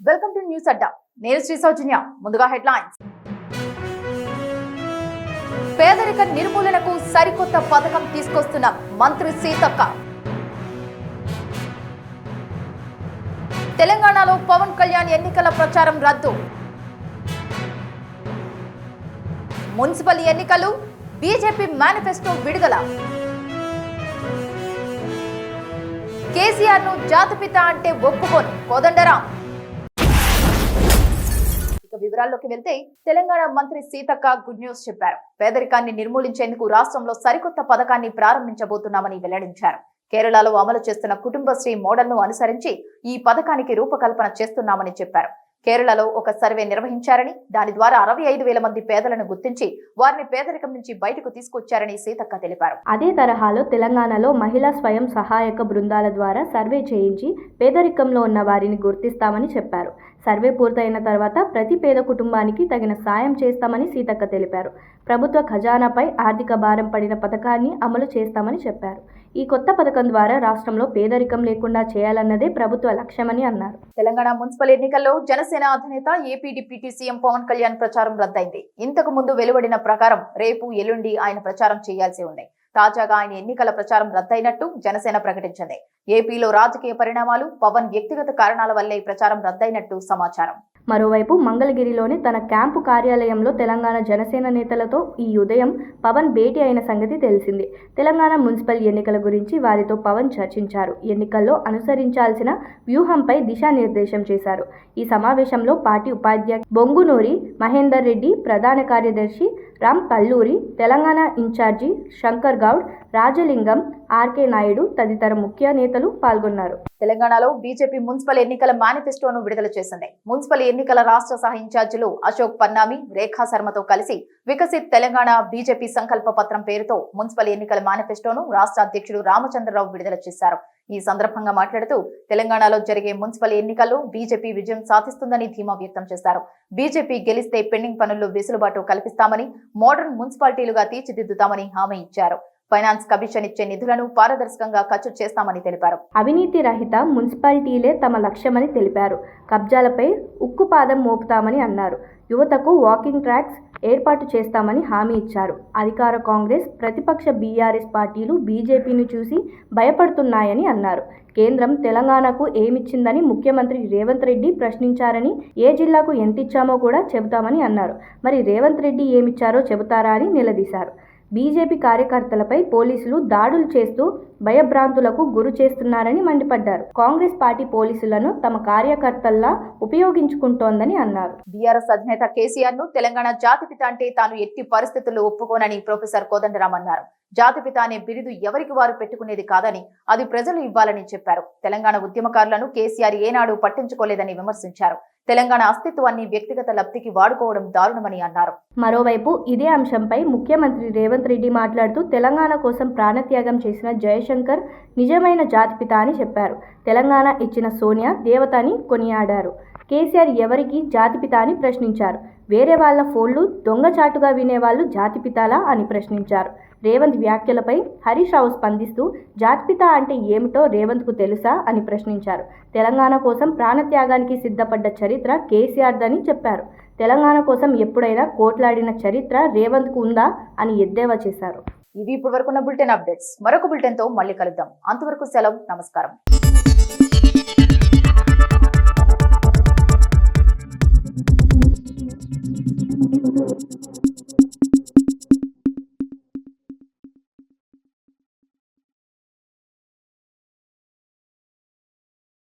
Welcome to news అడ్డా. నేను శ్రీ సౌజన్య. ముందుగా headlines. పేదరిక నిర్మూలనకు సరికొత్త పథకం తీసుకొస్తున్న మంత్రి సీతక్క. తెలంగాణలో పవన్ కళ్యాణ్ ఎన్నికల ప్రచారం రద్దు. మున్సిపల్ ఎన్నికలు, బీజేపీ మేనిఫెస్టో విడుదల. కేసీఆర్ ను జాతిపిత అంటే ఒప్పుకోను కోదండరాం. వివరాల్లోకి వెళ్తే తెలంగాణ మంత్రి సీతక్క గుడ్ న్యూస్ చెప్పారు. పేదరికాన్ని నిర్మూలించేందుకు రాష్ట్రంలో సరికొత్త పథకాన్ని ప్రారంభించబోతున్నామని వెల్లడించారు. కేరళలో అమలు చేస్తున్న కుటుంబశ్రీ మోడల్ ను అనుసరించి ఈ పథకానికి రూపకల్పన చేస్తున్నామని చెప్పారు. కేరళలో ఒక సర్వే నిర్వహించారని, దాని ద్వారా 65,000 మంది పేదలను గుర్తించి వారిని పేదరికం నుంచి బయటకు తీసుకొచ్చారని సీతక్క తెలిపారు. అదే తరహాలో తెలంగాణలో మహిళా స్వయం సహాయక బృందాల ద్వారా సర్వే చేయించి పేదరికంలో ఉన్న వారిని గుర్తిస్తామని చెప్పారు. సర్వే పూర్తయిన తర్వాత ప్రతి పేద కుటుంబానికి తగిన సాయం చేస్తామని సీతక్క తెలిపారు. ప్రభుత్వ ఖజానాపై ఆర్థిక భారం పడిన పథకాన్ని అమలు చేస్తామని చెప్పారు. ఈ కొత్త పథకం ద్వారా రాష్ట్రంలో పేదరికం లేకుండా చేయాలన్నదే ప్రభుత్వ లక్ష్యమని అన్నారు. తెలంగాణ మున్సిపల్ ఎన్నికల్లో జనసేన అధినేత AP deputy CM Pawan Kalyan ప్రచారం రద్దయింది. ఇంతకు ముందు వెలువడిన ప్రకారం రేపు ఎల్లుండి ఆయన ప్రచారం చేయాల్సి ఉంది. తాజాగా ఆయన ఎన్నికల ప్రచారం రద్దయినట్టు జనసేన ప్రకటించింది. ఏపీలో రాజకీయ పరిణామాలు, పవన్ వ్యక్తిగత కారణాల వల్లే ప్రచారం రద్దయినట్టు సమాచారం. మరోవైపు మంగళగిరిలోని తన క్యాంపు కార్యాలయంలో తెలంగాణ జనసేన నేతలతో ఈ ఉదయం పవన్ భేటీ అయిన సంగతి తెలిసింది. తెలంగాణ మున్సిపల్ ఎన్నికల గురించి వారితో పవన్ చర్చించారు. ఎన్నికల్లో అనుసరించాల్సిన వ్యూహంపై దిశానిర్దేశం చేశారు. ఈ సమావేశంలో పార్టీ ఉపాధ్యక్షుడు బొంగునూరి మహేందర్ రెడ్డి, ప్రధాన కార్యదర్శి రామ్ కల్లూరి, తెలంగాణ ఇన్ఛార్జి శంకర్ గౌడ్, రాజలింగం, ఆర్కే నాయుడు తదితర ముఖ్య నేతలు పాల్గొన్నారు. తెలంగాణలో బీజేపీ మున్సిపల్ ఎన్నికల మేనిఫెస్టోను విడుదల చేసింది. మున్సిపల్ ఎన్నికల రాష్ట్ర సహ ఇన్ఛార్జీలు అశోక్ పన్నామి, రేఖా శర్మతో కలిసి వికసిత్ తెలంగాణ బీజేపీ సంకల్ప పత్రం పేరుతో మున్సిపల్ ఎన్నికల మేనిఫెస్టోను రాష్ట్ర అధ్యక్షుడు రామచంద్రరావు విడుదల చేశారు. ఈ సందర్భంగా మాట్లాడుతూ తెలంగాణలో జరిగే మున్సిపల్ ఎన్నికల్లో బీజేపీ విజయం సాధిస్తుందని ధీమా వ్యక్తం చేశారు. బీజేపీ గెలిస్తే పెండింగ్ పనుల్లో వెసులుబాటు కల్పిస్తామని, మోడర్న్ మున్సిపాలిటీలుగా తీర్చిదిద్దుతామని హామీ ఇచ్చారు. ఫైనాన్స్ కమిషన్ ఇచ్చే నిధులను పారదర్శకంగా ఖర్చు చేస్తామని తెలిపారు. అవినీతి రహిత మున్సిపాలిటీలే తమ లక్ష్యమని తెలిపారు. కబ్జాలపై ఉక్కుపాదం మోపుతామని అన్నారు. యువతకు వాకింగ్ ట్రాక్స్ ఏర్పాటు చేస్తామని హామీ ఇచ్చారు. అధికార కాంగ్రెస్, ప్రతిపక్ష బీఆర్ఎస్ పార్టీలు బీజేపీని చూసి భయపడుతున్నాయని అన్నారు. కేంద్రం తెలంగాణకు ఏమిచ్చిందని ముఖ్యమంత్రి రేవంత్ రెడ్డి ప్రశ్నించారని, ఏ జిల్లాకు ఎంతిచ్చామో కూడా చెబుతామని అన్నారు. మరి రేవంత్ రెడ్డి ఏమిచ్చారో చెబుతారా అని నిలదీశారు. బీజేపీ కార్యకర్తలపై పోలీసులు దాడులు చేస్తూ భయభ్రాంతులకు గురి చేస్తున్నారని మండిపడ్డారు. కాంగ్రెస్ పార్టీ పోలీసులను తమ కార్యకర్తల్లా ఉపయోగించుకుంటోందని అన్నారు. బీఆర్ఎస్ అధినేత కేసీఆర్ ను తెలంగాణ జాతిపిత అంటే తాను ఎట్టి పరిస్థితుల్లో ఒప్పుకోనని ప్రొఫెసర్ కోదండరాం అన్నారు. జాతిపిత అనే బిరుదు ఎవరికి వారు పెట్టుకునేది కాదని, అది ప్రజలు ఇవ్వాలని చెప్పారు. తెలంగాణ ఉద్యమకారులను కేసీఆర్ ఏనాడు పట్టించుకోలేదని విమర్శించారు. తెలంగాణ అస్తిత్వాన్ని వ్యక్తిగత లబ్ధికి వాడుకోవడం దారుణమని అన్నారు. మరోవైపు ఇదే అంశంపై ముఖ్యమంత్రి రేవంత్ రెడ్డి మాట్లాడుతూ తెలంగాణ కోసం ప్రాణత్యాగం చేసిన జయశంకర్ నిజమైన జాతిపిత అని చెప్పారు. తెలంగాణ ఇచ్చిన సోనియా దేవత అని కొనియాడారు. కేసీఆర్ ఎవరికి జాతిపిత అని ప్రశ్నించారు. వేరే వాళ్ల ఫోన్లు దొంగచాటుగా వినేవాళ్లు జాతిపితాలా అని ప్రశ్నించారు. రేవంత్ వ్యాఖ్యలపై హరీష్ రావు స్పందిస్తూ జాతిపిత అంటే ఏమిటో రేవంత్కు తెలుసా అని ప్రశ్నించారు. తెలంగాణ కోసం ప్రాణత్యాగానికి సిద్ధపడ్డ చరిత్ర కేసీఆర్దని చెప్పారు. తెలంగాణ కోసం ఎప్పుడైనా కోట్లాడిన చరిత్ర రేవంత్కు ఉందా అని ఎద్దేవా చేశారు. ఇవి ఇప్పటి వరకున్న బులెటిన్ అప్డేట్స్. మరొక బులెటిన్ తో మళ్ళీ కలుద్దాం. అంతవరకు సెలవు, నమస్కారం.